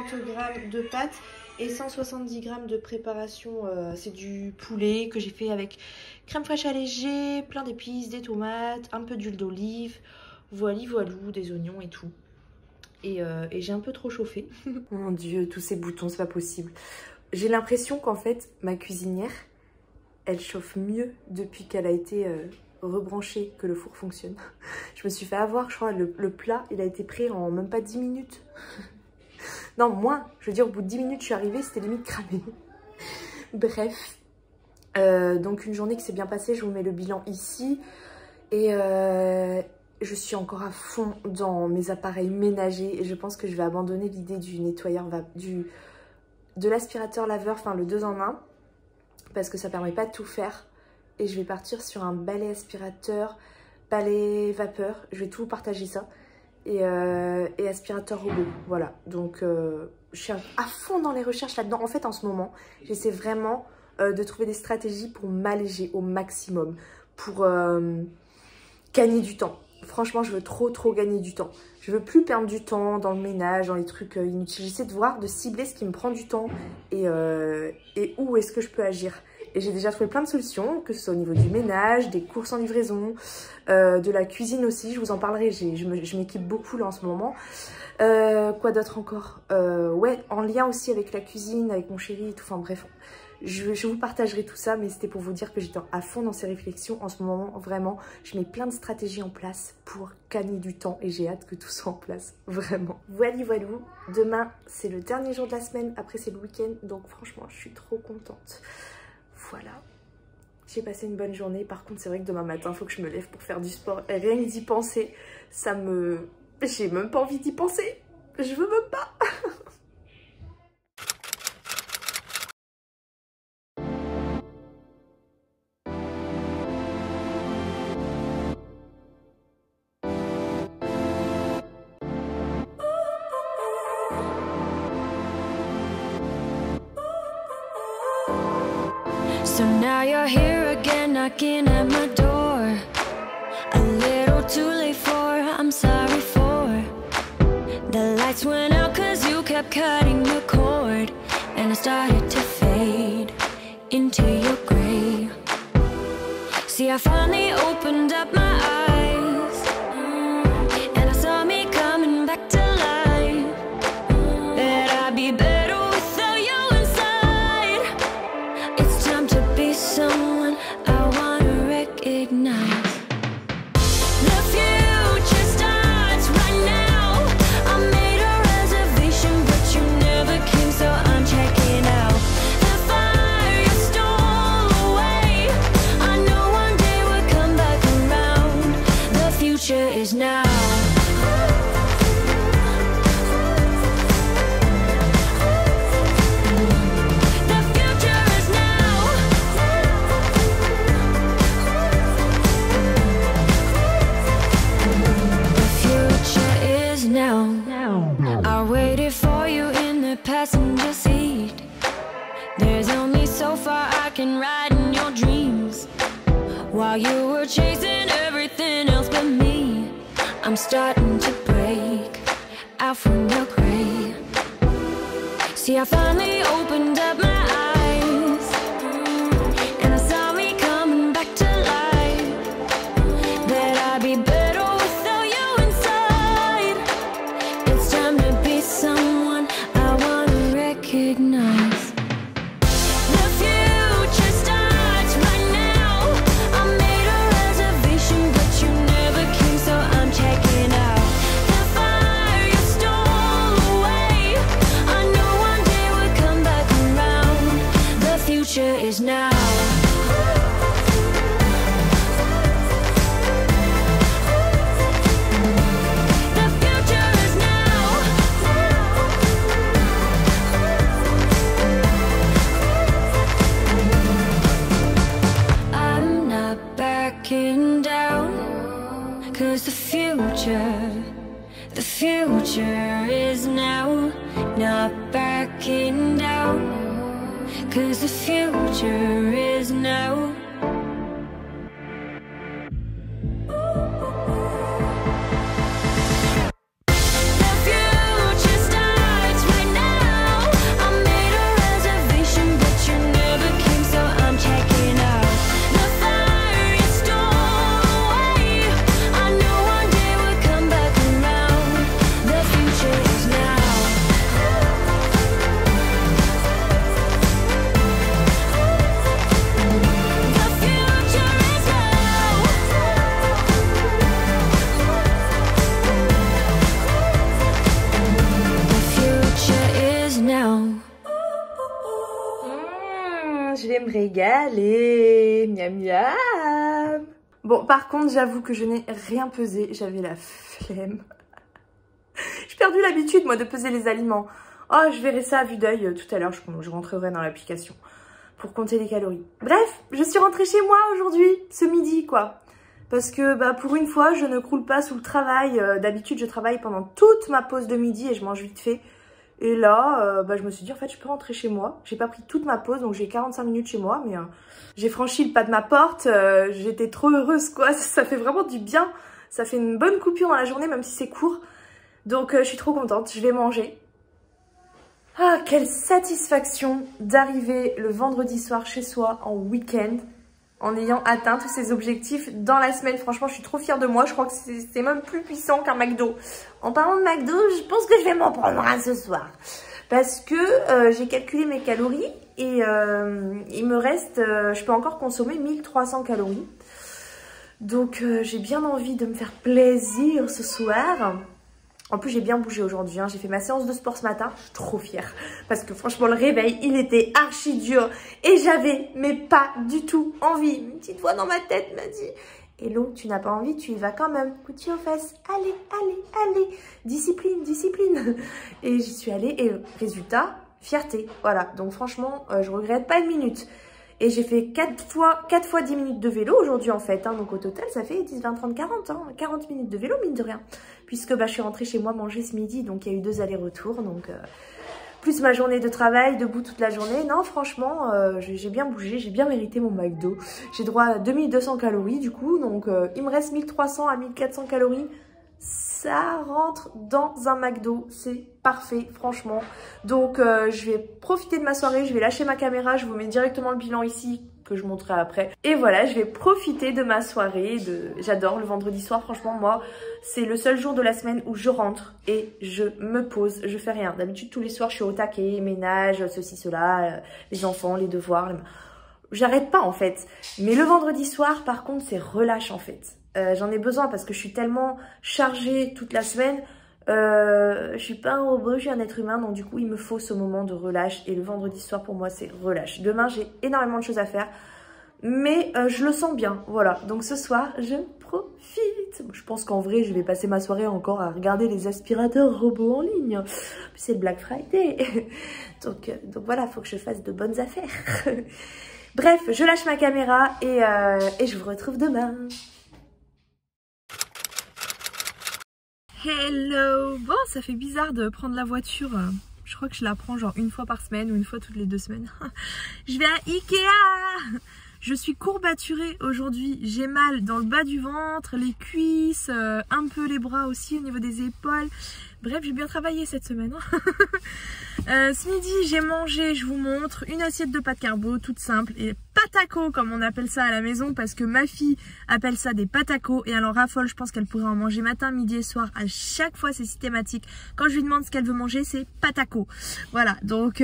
g de pâtes et 170 g de préparation. C'est du poulet que j'ai fait avec crème fraîche allégée, plein d'épices, des tomates, un peu d'huile d'olive, voilou, des oignons et tout. Et j'ai un peu trop chauffé. Mon Dieu, tous ces boutons, c'est pas possible. J'ai l'impression qu'en fait, ma cuisinière, elle chauffe mieux depuis qu'elle a été rebranchée, que le four fonctionne. Je me suis fait avoir, je crois, le plat, il a été prêt en même pas 10 minutes. Non, moins. Je veux dire, au bout de 10 minutes, je suis arrivée, c'était limite cramé. Bref. Donc, une journée qui s'est bien passée, je vous mets le bilan ici. Et je suis encore à fond dans mes appareils ménagers. Et je pense que je vais abandonner l'idée du nettoyeur, de l'aspirateur laveur, enfin le 2 en 1. Parce que ça permet pas de tout faire. Et je vais partir sur un balai aspirateur, balai vapeur. Je vais tout partager ça. Et aspirateur robot. Voilà. Donc, je suis à fond dans les recherches là-dedans. En fait, en ce moment, j'essaie vraiment de trouver des stratégies pour m'alléger au maximum. Pour gagner du temps. Franchement, je veux trop gagner du temps. Je veux plus perdre du temps dans le ménage, dans les trucs inutiles. J'essaie de cibler ce qui me prend du temps et où est-ce que je peux agir. Et j'ai déjà trouvé plein de solutions, que ce soit au niveau du ménage, des courses en livraison, de la cuisine aussi. Je vous en parlerai, je m'équipe beaucoup là en ce moment. Quoi d'autre encore? Ouais, en lien aussi avec la cuisine, avec mon chéri et tout. Enfin bref, je vous partagerai tout ça, mais c'était pour vous dire que j'étais à fond dans ces réflexions. En ce moment, vraiment, je mets plein de stratégies en place pour gagner du temps et j'ai hâte que tout soit en place, vraiment. Voilou, demain, c'est le dernier jour de la semaine, après c'est le week-end, donc franchement, je suis trop contente. Voilà, j'ai passé une bonne journée. Par contre, c'est vrai que demain matin, il faut que je me lève pour faire du sport. Et rien que d'y penser, j'ai même pas envie d'y penser. Je veux même pas. So now you're here again, knocking at my door. A little too late for, I'm sorry for. The lights went out cause you kept cutting the cord. And I started to fade into your gray. See, I finally opened up my eyes, and I saw me coming back to life. That I'd be better without you inside. It's time to be someone I wanna recognize. The future starts right now. I made a reservation, but you never came, so I'm checking out. The fire you stole away, I know one day we'll come back around. The future is now. The future is now. The future is now. I waited for you in the passenger seat. There's only so far I can ride in your dreams. I'm starting to break out from your grave. See, I finally opened up my eyes, and I saw me coming back to life. That I'd be better without you inside. It's time to be someone I wanna recognize. The future starts right now. I made a reservation, but you never came, so I'm checking out. The fire you stole away, I knew one day would come back around. The future is now. The future is now. I'm not backing down, 'cause the future is now. Not backing down, 'cause the future is now. The future starts right now. I made a reservation, but you never came, so I'm checking out. The fire you stole away, I knew one day would come back around. The future is now. The future is now. The future is now. Je vais me régaler. Miam miam. Bon, par contre, j'avoue que je n'ai rien pesé. J'avais la flemme. J'ai perdu l'habitude, moi, de peser les aliments. Oh, je verrai ça à vue d'œil tout à l'heure. Je rentrerai dans l'application pour compter les calories. Bref, je suis rentrée chez moi aujourd'hui, ce midi, quoi. Parce que, bah, pour une fois, je ne croule pas sous le travail. D'habitude, je travaille pendant toute ma pause de midi et je mange vite fait. Et là, bah, je me suis dit, en fait, je peux rentrer chez moi. J'ai pas pris toute ma pause, donc j'ai 45 minutes chez moi. Mais j'ai franchi le pas de ma porte. J'étais trop heureuse, quoi. Ça fait vraiment du bien. Ça fait une bonne coupure dans la journée, même si c'est court. Donc, je suis trop contente. Je vais manger. Ah, quelle satisfaction d'arriver le vendredi soir chez soi en week-end, en ayant atteint tous ces objectifs dans la semaine. Franchement, je suis trop fière de moi. Je crois que c'est même plus puissant qu'un McDo. En parlant de McDo, je pense que je vais m'en prendre un ce soir. Parce que j'ai calculé mes calories et il me reste, je peux encore consommer 1300 calories. Donc j'ai bien envie de me faire plaisir ce soir. En plus, j'ai bien bougé aujourd'hui, hein. J'ai fait ma séance de sport ce matin, je suis trop fière. Parce que franchement, le réveil, il était archi dur. Et j'avais, mais pas du tout envie. Une petite voix dans ma tête m'a dit « Hello, tu n'as pas envie, tu y vas quand même. Couture aux fesses, allez, allez, allez. Discipline, discipline. » Et j'y suis allée et résultat, fierté. Voilà, donc franchement, je regrette pas une minute. Et j'ai fait 4 fois 10 minutes de vélo aujourd'hui en fait. Hein. Donc au total, ça fait 10, 20, 30, 40. Hein. 40 minutes de vélo, mine de rien. Puisque bah, je suis rentrée chez moi manger ce midi. Donc il y a eu 2 allers-retours. Donc plus ma journée de travail, debout toute la journée. Non, franchement, j'ai bien bougé. J'ai bien mérité mon McDo. J'ai droit à 2200 calories du coup. Donc il me reste 1300 à 1400 calories. Ça rentre dans un McDo, c'est parfait franchement. Donc je vais profiter de ma soirée, je vais lâcher ma caméra, je vous mets directement le bilan ici que je montrerai après. Et voilà, je vais profiter de ma soirée, j'adore le vendredi soir, franchement moi c'est le seul jour de la semaine où je rentre et je me pose, je fais rien. D'habitude tous les soirs je suis au taquet, ménage, ceci, cela, les enfants, les devoirs, j'arrête pas en fait. Mais le vendredi soir par contre c'est relâche en fait. J'en ai besoin parce que je suis tellement chargée toute la semaine. Je suis pas un robot, je suis un être humain. Donc du coup, il me faut ce moment de relâche. Et le vendredi soir, pour moi, c'est relâche. Demain, j'ai énormément de choses à faire. Mais je le sens bien. Voilà. Donc ce soir, je profite. Je pense qu'en vrai, je vais passer ma soirée encore à regarder les aspirateurs robots en ligne. Puis c'est le Black Friday. donc voilà, il faut que je fasse de bonnes affaires. Bref, je lâche ma caméra et je vous retrouve demain. Hello! Bon, ça fait bizarre de prendre la voiture. Je crois que je la prends genre une fois par semaine ou une fois toutes les 2 semaines. Je vais à Ikea! Je suis courbaturée aujourd'hui, j'ai mal dans le bas du ventre, les cuisses, un peu les bras aussi au niveau des épaules. Bref, j'ai bien travaillé cette semaine. Ce midi, j'ai mangé, je vous montre, une assiette de pâtes carbo, toute simple, et patacos comme on appelle ça à la maison, parce que ma fille appelle ça des patacos, et elle en raffole, je pense qu'elle pourrait en manger matin, midi et soir, à chaque fois c'est systématique. Quand je lui demande ce qu'elle veut manger, c'est patacos. Voilà, donc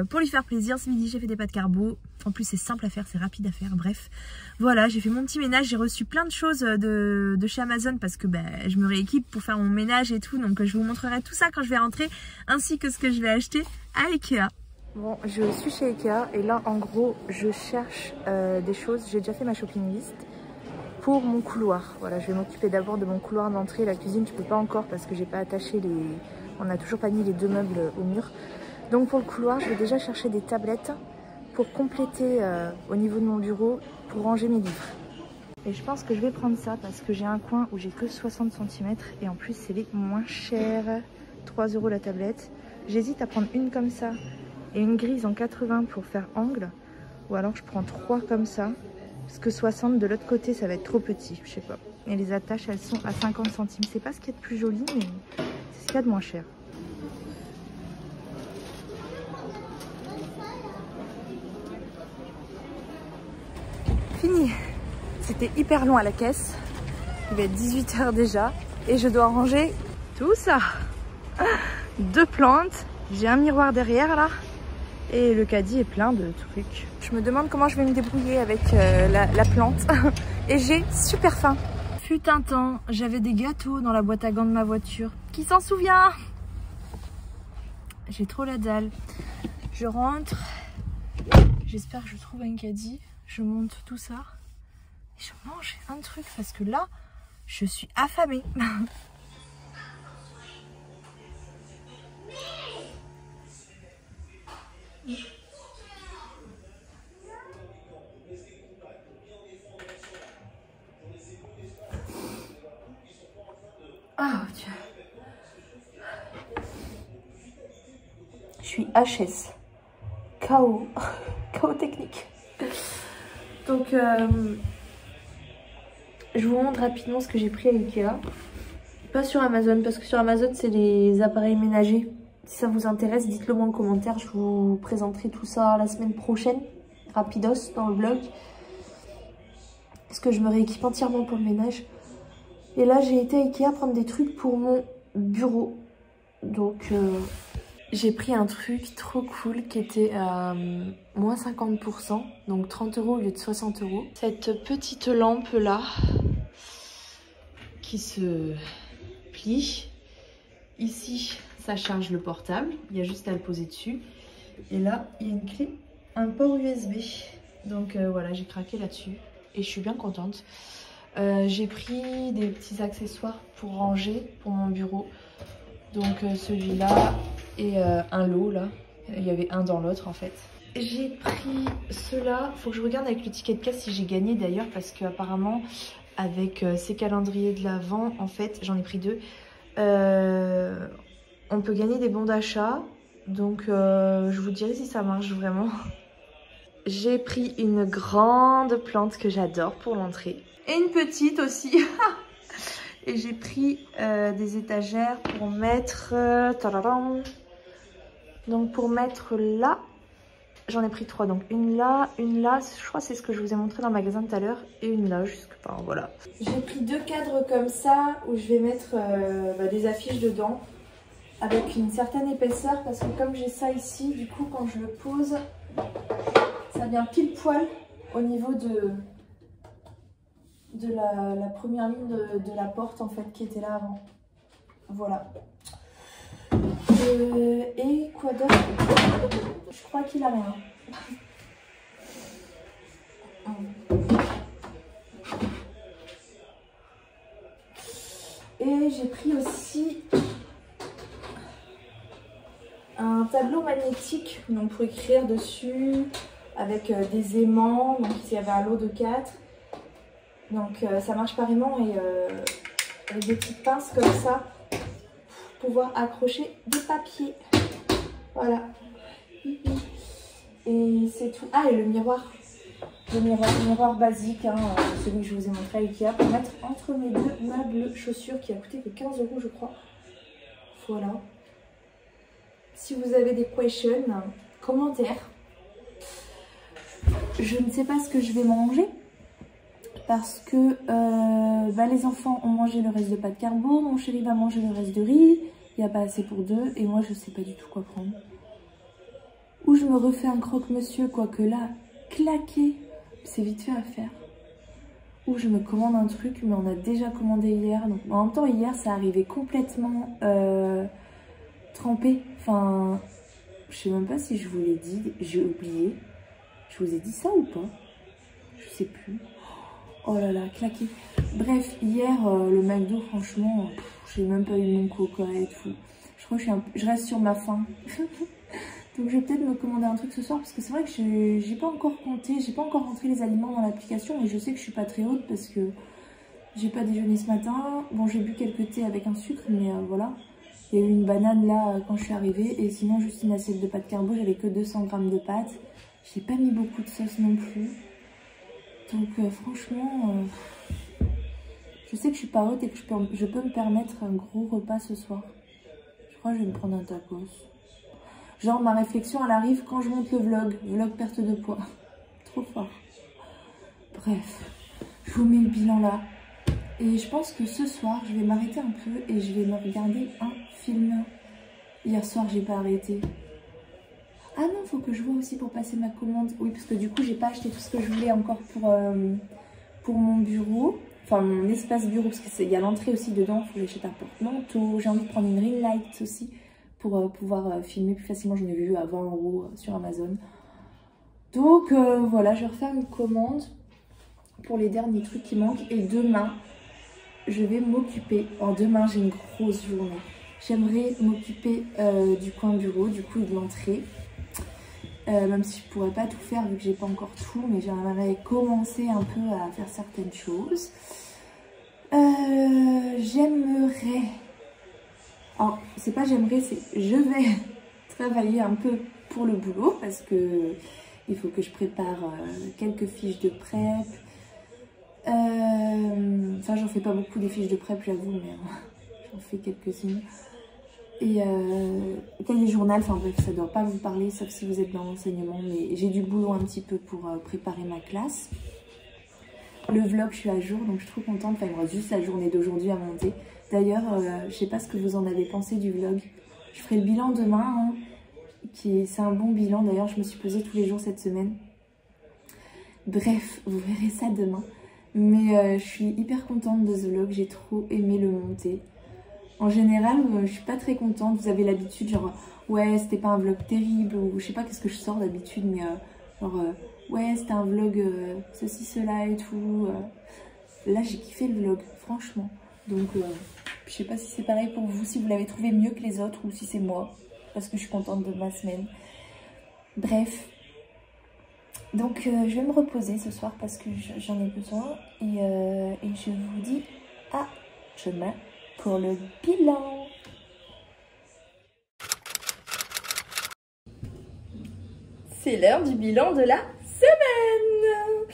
pour lui faire plaisir, ce midi j'ai fait des pâtes carbo. En plus c'est simple à faire, c'est rapide à faire, bref. Voilà, j'ai fait mon petit ménage, j'ai reçu plein de choses de chez Amazon parce que je me rééquipe pour faire mon ménage et tout. Donc je vous montrerai tout ça quand je vais rentrer, ainsi que ce que je vais acheter à Ikea. Bon, je suis chez Ikea et là en gros je cherche des choses. J'ai déjà fait ma shopping list pour mon couloir. Voilà, je vais m'occuper d'abord de mon couloir d'entrée. La cuisine je peux pas encore parce que j'ai pas attaché les... On n'a toujours pas mis les 2 meubles au mur. Donc pour le couloir je vais déjà chercher des tablettes pour compléter au niveau de mon bureau, pour ranger mes livres. Et je pense que je vais prendre ça parce que j'ai un coin où j'ai que 60 cm et en plus c'est les moins chers, 3 € la tablette. J'hésite à prendre une comme ça et une grise en 80 pour faire angle, ou alors je prends 3 comme ça parce que 60 de l'autre côté ça va être trop petit, je sais pas. Et les attaches elles sont à 50 centimes, c'est pas ce qu'il y a de plus joli mais c'est ce qu'il y a de moins cher. Fini. C'était hyper long à la caisse. Il va être 18 h déjà et je dois ranger tout ça. 2 plantes, j'ai un miroir derrière là et le caddie est plein de trucs. Je me demande comment je vais me débrouiller avec la plante et j'ai super faim. Fut un temps, j'avais des gâteaux dans la boîte à gants de ma voiture. Qui s'en souvient? J'ai trop la dalle. Je rentre, j'espère que je trouve un caddie. Je monte tout ça et je mange un truc parce que là, je suis affamée. Ah, Dieu. Je suis HS. KO. KO technique. Donc, je vous montre rapidement ce que j'ai pris à Ikea. Pas sur Amazon, parce que sur Amazon, c'est les appareils ménagers. Si ça vous intéresse, dites-le moi en commentaire. Je vous présenterai tout ça la semaine prochaine, rapidos, dans le vlog. Parce que je me rééquipe entièrement pour le ménage. Et là, j'ai été à Ikea prendre des trucs pour mon bureau. Donc... j'ai pris un truc trop cool qui était à moins 50%, donc 30 € au lieu de 60 €. Cette petite lampe là, qui se plie. Ici, ça charge le portable, il y a juste à le poser dessus. Et là, il y a une clé, un port USB. Donc voilà, j'ai craqué là-dessus et je suis bien contente. J'ai pris des petits accessoires pour ranger pour mon bureau. Donc celui-là et un lot là, il y avait un dans l'autre en fait. J'ai pris ceux-là, faut que je regarde avec le ticket de caisse si j'ai gagné d'ailleurs parce qu'apparemment avec ces calendriers de l'Avent, en fait j'en ai pris 2, on peut gagner des bons d'achat, donc je vous dirai si ça marche vraiment. J'ai pris une grande plante que j'adore pour l'entrée et une petite aussi. Et j'ai pris des étagères pour mettre... donc pour mettre là, j'en ai pris 3. Donc une là, je crois que c'est ce que je vous ai montré dans le magasin tout à l'heure. Et une là, enfin voilà. J'ai pris 2 cadres comme ça où je vais mettre des affiches dedans. Avec une certaine épaisseur parce que comme j'ai ça ici, du coup quand je le pose, ça vient pile poil au niveau de la première ligne de la porte en fait qui était là avant. Voilà. Et quoi d'autre? Je crois qu'il a rien. Et j'ai pris aussi un tableau magnétique donc pour écrire dessus avec des aimants. Donc il y avait un lot de 4. Donc ça marche par aimant et avec des petites pinces comme ça pour pouvoir accrocher des papiers. Voilà. Et c'est tout. Ah, et le miroir. Le miroir basique, hein, celui que je vous ai montré à Ikea, pour mettre entre mes deux meubles chaussures qui a coûté que 15 € je crois. Voilà. Si vous avez des questions, commentaires. Je ne sais pas ce que je vais manger parce que les enfants ont mangé le reste de pâtes carbo, mon chéri va manger le reste de riz, il n'y a pas assez pour deux et moi je ne sais pas du tout quoi prendre. Ou je me refais un croque-monsieur, quoique là, claquer, c'est vite fait à faire. Ou je me commande un truc, mais on a déjà commandé hier. Donc en même temps, hier, ça arrivait complètement trempé. Enfin, je sais même pas si je vous l'ai dit, j'ai oublié. Je vous ai dit ça ou pas? Je sais plus. Oh là là, claqué. Bref, hier, le McDo, franchement, j'ai même pas eu mon coca et tout. Je crois que je reste sur ma faim. Donc je vais peut-être me commander un truc ce soir parce que c'est vrai que j'ai pas encore compté, j'ai pas encore rentré les aliments dans l'application et je sais que je suis pas très haute parce que j'ai pas déjeuné ce matin. Bon, j'ai bu quelques thés avec un sucre, mais voilà. Il y a eu une banane là quand je suis arrivée et sinon juste une assiette de pâtes carbo, j'avais que 200 g de pâtes. J'ai pas mis beaucoup de sauce non plus. Donc franchement, je sais que je suis pas haute et que je peux me permettre un gros repas ce soir. Je crois que je vais me prendre un tacos. Genre ma réflexion elle arrive quand je monte le vlog perte de poids. Trop fort. Bref, je vous mets le bilan là. Et je pense que ce soir je vais m'arrêter un peu et je vais me regarder un film. Hier soir j'ai pas arrêté. Ah non, faut que je vois aussi pour passer ma commande. Oui, parce que du coup j'ai pas acheté tout ce que je voulais encore pour mon bureau. Enfin mon espace bureau parce qu'il y a l'entrée aussi dedans. Faut que j'achète un porte-manteau. J'ai envie de prendre une ring light aussi. Pour pouvoir filmer plus facilement, j'en ai vu à 20 € sur Amazon. Donc voilà, je vais refaire une commande pour les derniers trucs qui manquent. Et demain, je vais m'occuper. Demain, j'ai une grosse journée. J'aimerais m'occuper du coin bureau, du coup, de l'entrée. Même si je ne pourrais pas tout faire vu que j'ai pas encore tout. Mais j'aimerais commencer un peu à faire certaines choses. J'aimerais... Alors, c'est pas j'aimerais, c'est je vais travailler un peu pour le boulot parce que il faut que je prépare quelques fiches de prep. Enfin, j'en fais pas beaucoup des fiches de prep, j'avoue, mais j'en fais quelques-unes. Et cahier journal, enfin bref, ça doit pas vous parler sauf si vous êtes dans l'enseignement, mais j'ai du boulot un petit peu pour préparer ma classe. Le vlog, je suis à jour, donc je suis trop contente. Enfin, il me reste juste la journée d'aujourd'hui à monter. D'ailleurs, je sais pas ce que vous en avez pensé du vlog. Je ferai le bilan demain. Hein, c'est un bon bilan. D'ailleurs, je me suis pesée tous les jours cette semaine. Bref, vous verrez ça demain. Mais je suis hyper contente de ce vlog. J'ai trop aimé le monter. En général, je suis pas très contente. Vous avez l'habitude, genre, ouais, c'était pas un vlog terrible. Ou je sais pas qu'est-ce que je sors d'habitude, mais ouais, c'était un vlog ceci, cela et tout. Là, j'ai kiffé le vlog, franchement. Donc, je sais pas si c'est pareil pour vous, si vous l'avez trouvé mieux que les autres ou si c'est moi. Parce que je suis contente de ma semaine. Bref. Donc, je vais me reposer ce soir parce que j'en ai besoin. Et je vous dis à demain pour le bilan. C'est l'heure du bilan de la semaine.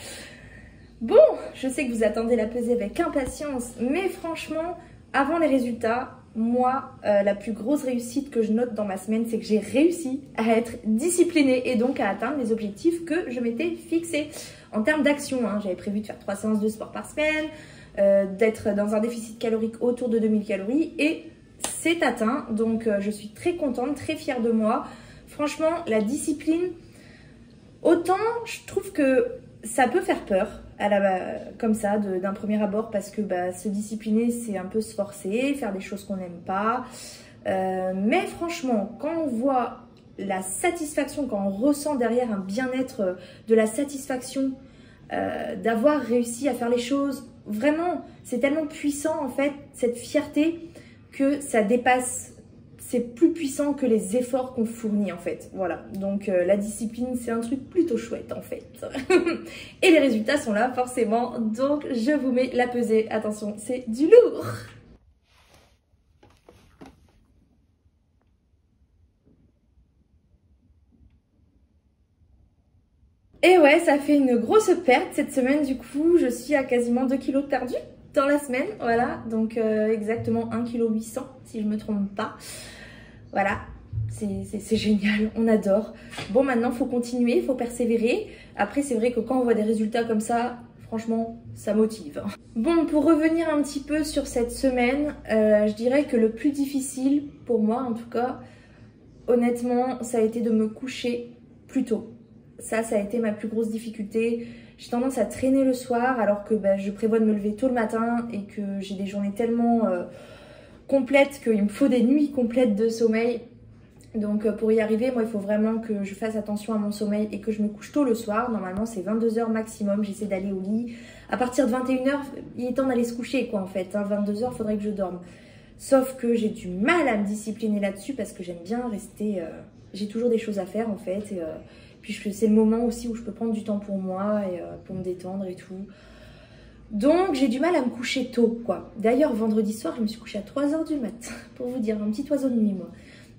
Bon, je sais que vous attendez la pesée avec impatience, mais franchement, avant les résultats, moi, la plus grosse réussite que je note dans ma semaine, c'est que j'ai réussi à être disciplinée et donc à atteindre les objectifs que je m'étais fixés. En termes d'action, hein, j'avais prévu de faire 3 séances de sport par semaine, d'être dans un déficit calorique autour de 2000 calories et c'est atteint. Donc je suis très contente, très fière de moi. Franchement, la discipline, autant je trouve que ça peut faire peur comme ça d'un premier abord parce que se discipliner c'est un peu se forcer, faire des choses qu'on n'aime pas. Mais franchement, quand on voit la satisfaction, quand on ressent derrière un bien-être, de la satisfaction d'avoir réussi à faire les choses, vraiment c'est tellement puissant en fait, cette fierté, que ça dépasse. C'est plus puissant que les efforts qu'on fournit en fait. Voilà, donc la discipline c'est un truc plutôt chouette en fait. Et les résultats sont là forcément, donc je vous mets la pesée. Attention, c'est du lourd. Et ouais, ça fait une grosse perte cette semaine, du coup, je suis à quasiment 2 kilos de perdu dans la semaine, voilà, donc exactement 1,8 kg si je me trompe pas. Voilà, c'est génial, on adore. Bon, maintenant, il faut continuer, il faut persévérer. Après, c'est vrai que quand on voit des résultats comme ça, franchement, ça motive. Bon, pour revenir un petit peu sur cette semaine, je dirais que le plus difficile, pour moi en tout cas, honnêtement, ça a été de me coucher plus tôt. Ça a été ma plus grosse difficulté. J'ai tendance à traîner le soir alors que je prévois de me lever tôt le matin et que j'ai des journées tellement complètes qu'il me faut des nuits complètes de sommeil. Donc pour y arriver, moi il faut vraiment que je fasse attention à mon sommeil et que je me couche tôt le soir. Normalement c'est 22 h maximum, j'essaie d'aller au lit. À partir de 21 h, il est temps d'aller se coucher quoi en fait. 22 h, il faudrait que je dorme. Sauf que j'ai du mal à me discipliner là-dessus parce que j'aime bien rester... j'ai toujours des choses à faire en fait. Et, puis c'est le moment aussi où je peux prendre du temps pour moi et pour me détendre et tout. Donc j'ai du mal à me coucher tôt quoi. D'ailleurs vendredi soir je me suis couchée à 3 h du mat. Pour vous dire, un petit oiseau de nuit moi.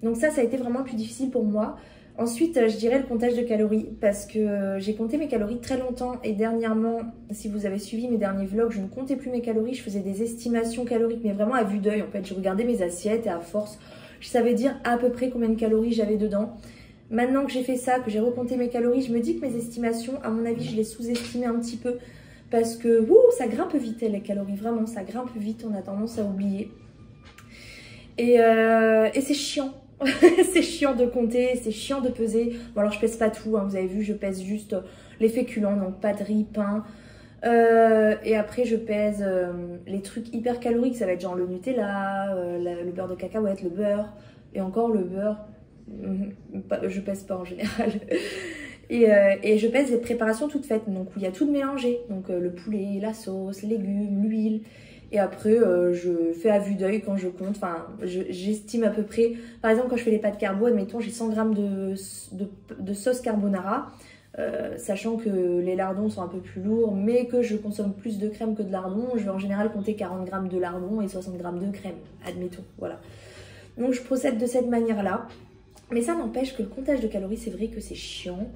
Donc ça a été vraiment plus difficile pour moi. Ensuite, je dirais le comptage de calories parce que j'ai compté mes calories très longtemps et dernièrement, si vous avez suivi mes derniers vlogs, je ne comptais plus mes calories, je faisais des estimations caloriques mais vraiment à vue d'œil en fait. Je regardais mes assiettes et à force, je savais dire à peu près combien de calories j'avais dedans. Maintenant que j'ai fait ça, que j'ai recompté mes calories, je me dis que mes estimations, à mon avis, je les sous-estimais un petit peu parce que ça grimpe vite les calories, vraiment ça grimpe vite, on a tendance à oublier. Et c'est chiant. C'est chiant de compter, c'est chiant de peser. Bon alors je pèse pas tout, hein, vous avez vu, je pèse juste les féculents, donc pas de riz, pain. Et après je pèse les trucs hyper caloriques, ça va être genre le Nutella, le beurre de cacahuète, le beurre. Et encore le beurre, je pèse pas en général. Et je pèse les préparations toutes faites, donc où il y a tout de mélangé. Donc le poulet, la sauce, les légumes, l'huile. Et après, je fais à vue d'œil quand je compte. Enfin, j'estime à peu près... Par exemple, quand je fais les pâtes carbo, admettons, j'ai 100 g de sauce carbonara. Sachant que les lardons sont un peu plus lourds, mais que je consomme plus de crème que de lardons. Je vais en général compter 40 g de lardons et 60 g de crème, admettons. Voilà. Donc, je procède de cette manière-là. Mais ça n'empêche que le comptage de calories, c'est vrai que c'est chiant.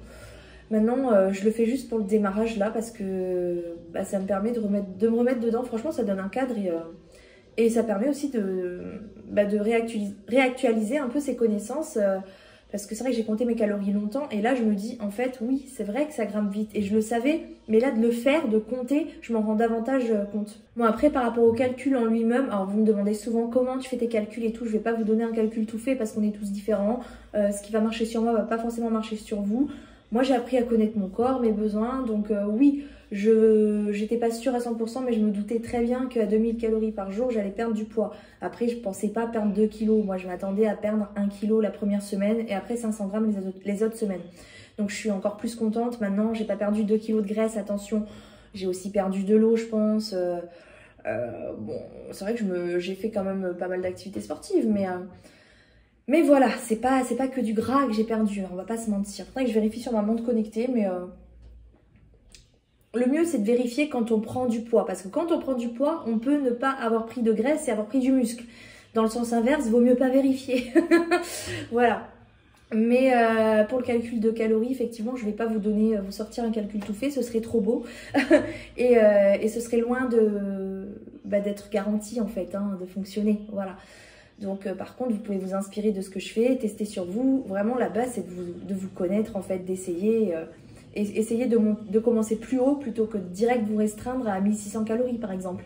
Maintenant, je le fais juste pour le démarrage là parce que ça me permet de me remettre dedans. Franchement, ça donne un cadre et ça permet aussi de réactualiser un peu ses connaissances. Parce que c'est vrai que j'ai compté mes calories longtemps et là je me dis en fait oui c'est vrai que ça grimpe vite et je le savais mais là de le faire, de compter, je m'en rends davantage compte. Bon après par rapport au calcul en lui-même, alors vous me demandez souvent comment tu fais tes calculs et tout, je vais pas vous donner un calcul tout fait parce qu'on est tous différents, ce qui va marcher sur moi va pas forcément marcher sur vous. Moi j'ai appris à connaître mon corps, mes besoins, donc oui, j'étais pas sûre à 100% mais je me doutais très bien qu'à 2000 calories par jour j'allais perdre du poids. Après je pensais pas perdre 2 kilos, moi je m'attendais à perdre 1 kg la première semaine et après 500 g les autres semaines. Donc je suis encore plus contente, maintenant j'ai pas perdu 2 kilos de graisse, attention, j'ai aussi perdu de l'eau je pense. Bon c'est vrai que j'ai fait quand même pas mal d'activités sportives mais voilà, c'est pas que du gras que j'ai perdu, on va pas se mentir. Faudrait que je vérifie sur ma montre connectée, mais le mieux c'est de vérifier quand on prend du poids. Parce que quand on prend du poids, on peut ne pas avoir pris de graisse et avoir pris du muscle. Dans le sens inverse, vaut mieux pas vérifier. Voilà. Mais pour le calcul de calories, effectivement, je vais pas vous sortir un calcul tout fait, ce serait trop beau. et ce serait loin d'être garanti en fait, hein, de fonctionner. Voilà. Donc par contre, vous pouvez vous inspirer de ce que je fais, tester sur vous. Vraiment, la base, c'est de vous connaître, en fait, d'essayer. Et essayer de commencer plus haut plutôt que de direct vous restreindre à 1600 calories, par exemple.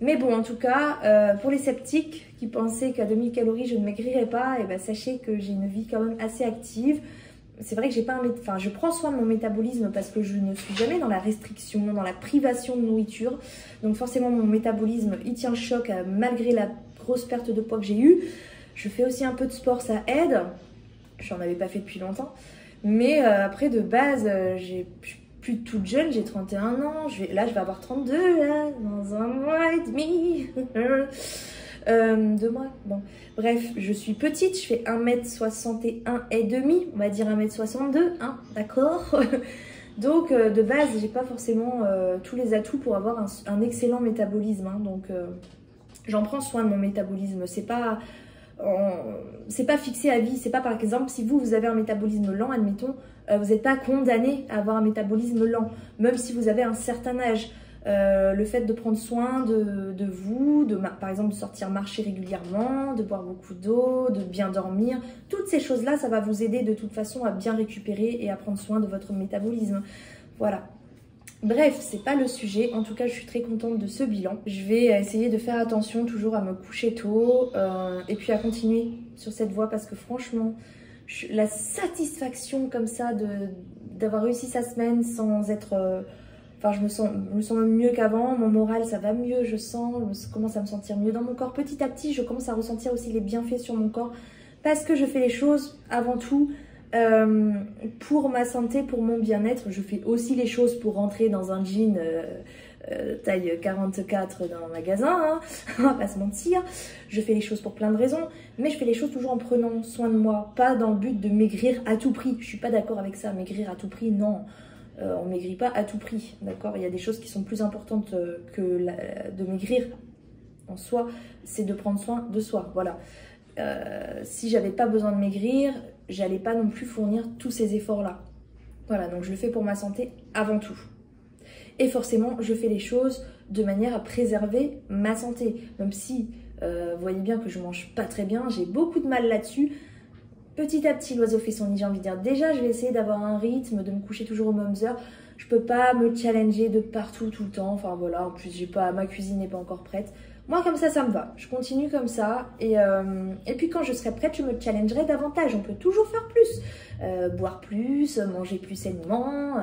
Mais bon, en tout cas, pour les sceptiques qui pensaient qu'à 2000 calories, je ne maigrirais pas, et ben, sachez que j'ai une vie quand même assez active. C'est vrai que j'ai pas je prends soin de mon métabolisme parce que je ne suis jamais dans la restriction, dans la privation de nourriture. Donc forcément, mon métabolisme, il tient le choc malgré la grosse perte de poids que j'ai eue. Je fais aussi un peu de sport, ça aide. Je n'en avais pas fait depuis longtemps. Mais après, de base, je suis plus toute jeune, j'ai 31 ans. Là, je vais avoir 32, là, dans un mois et demi. 2 mois, bon. Bref, je suis petite, je fais 1m61 et demi, on va dire 1m62, hein, d'accord. Donc, de base, j'ai pas forcément tous les atouts pour avoir un excellent métabolisme, hein, donc j'en prends soin de mon métabolisme, c'est pas fixé à vie, c'est pas par exemple si vous avez un métabolisme lent, admettons, vous n'êtes pas condamné à avoir un métabolisme lent, même si vous avez un certain âge. Le fait de prendre soin de vous, par exemple de sortir marcher régulièrement, de boire beaucoup d'eau, de bien dormir, toutes ces choses-là, ça va vous aider de toute façon à bien récupérer et à prendre soin de votre métabolisme. Voilà. Bref, c'est pas le sujet. En tout cas, je suis très contente de ce bilan. Je vais essayer de faire attention toujours à me coucher tôt et puis à continuer sur cette voie parce que franchement, la satisfaction comme ça d'avoir réussi sa semaine sans être... Enfin, je me sens mieux qu'avant, mon moral ça va mieux, je commence à me sentir mieux dans mon corps. Petit à petit, je commence à ressentir aussi les bienfaits sur mon corps parce que je fais les choses avant tout pour ma santé, pour mon bien-être. Je fais aussi les choses pour rentrer dans un jean taille 44 dans un magasin, hein, on va pas se mentir. Je fais les choses pour plein de raisons, mais je fais les choses toujours en prenant soin de moi, pas dans le but de maigrir à tout prix. Je suis pas d'accord avec ça, maigrir à tout prix, non. On ne maigrit pas à tout prix, d'accord? Il y a des choses qui sont plus importantes que de maigrir en soi, c'est de prendre soin de soi, voilà. Si j'avais pas besoin de maigrir, j'allais pas non plus fournir tous ces efforts-là. Voilà, donc je le fais pour ma santé avant tout. Et forcément, je fais les choses de manière à préserver ma santé. Même si, vous voyez bien que je mange pas très bien, j'ai beaucoup de mal là-dessus. Petit à petit, l'oiseau fait son nid, j'ai envie de dire. Déjà, je vais essayer d'avoir un rythme, de me coucher toujours aux mêmes heures. Je peux pas me challenger de partout, tout le temps. Enfin voilà, en plus, ma cuisine n'est pas encore prête. Moi, comme ça me va. Je continue comme ça. Et puis, quand je serai prête, je me challengerai davantage. On peut toujours faire plus. Boire plus, manger plus sainement.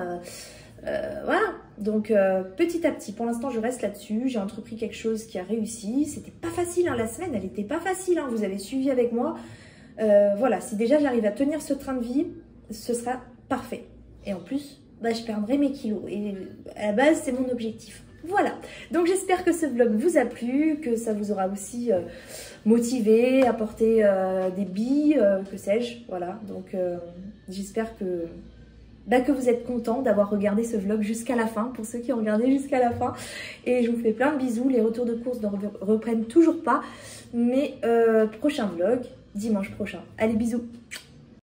Voilà. Donc, petit à petit, pour l'instant, je reste là-dessus. J'ai entrepris quelque chose qui a réussi. C'était pas facile, hein, la semaine. Elle était pas facile. Hein, vous avez suivi avec moi. Voilà, si déjà j'arrive à tenir ce train de vie, ce sera parfait. Et en plus, bah, je perdrai mes kilos. Et à la base, c'est mon objectif. Voilà, donc j'espère que ce vlog vous a plu, que ça vous aura aussi motivé, apporté des billes, que sais-je. Voilà, donc j'espère que vous êtes contents d'avoir regardé ce vlog jusqu'à la fin, pour ceux qui ont regardé jusqu'à la fin. Et je vous fais plein de bisous, les retours de course ne reprennent toujours pas. Mais prochain vlog, dimanche prochain. Allez, bisous!